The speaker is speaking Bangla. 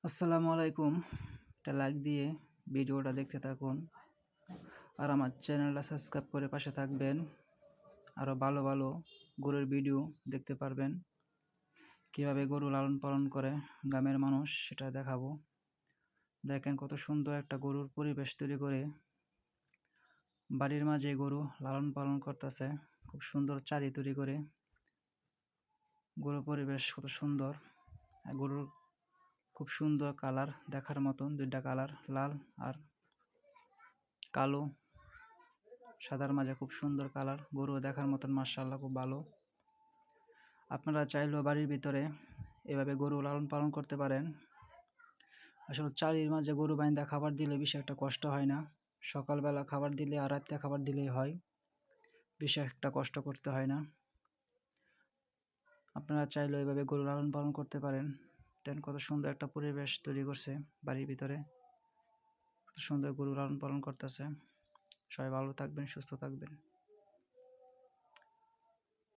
আসসালামু আলাইকুম। একটা লাইক দিয়ে ভিডিওটা দেখতে থাকুন আর আমার চ্যানেলটা সাবস্ক্রাইব করে পাশে থাকবেন। আরও ভালো ভালো গরুর ভিডিও দেখতে পারবেন। কীভাবে গরু লালন পালন করে গ্রামের মানুষ সেটা দেখাবো। দেখেন কত সুন্দর একটা গরুর পরিবেশ তৈরি করে বাড়ির মাঝে গরু লালন পালন করতেছে। খুব সুন্দর চারি তৈরি করে গরুর পরিবেশ কত সুন্দর। গরুর খুব সুন্দর কালার, দেখার মতন দুইটা কালার, লাল আর কালো, সাদার মাঝে খুব সুন্দর কালার। গরু দেখার মতন মাশাআল্লাহ খুব ভালো। আপনারা চাইলেও বাড়ির ভিতরে এভাবে গরু লালন পালন করতে পারেন। আসলে চারির মাঝে গরু বাইন্দা খাবার দিলে বেশি একটা কষ্ট হয় না। সকালবেলা খাবার দিলে আর রাত্রে খাবার দিলেই হয়, বেশি একটা কষ্ট করতে হয় না। আপনারা চাইলেও এভাবে গরু লালন পালন করতে পারেন। দেন কত সুন্দর একটা পরিবেশ তৈরি করছে বাড়ির ভিতরে, কত সুন্দর গরু লালন পালন করতেছে। সবাই ভালো থাকবেন, সুস্থ থাকবেন।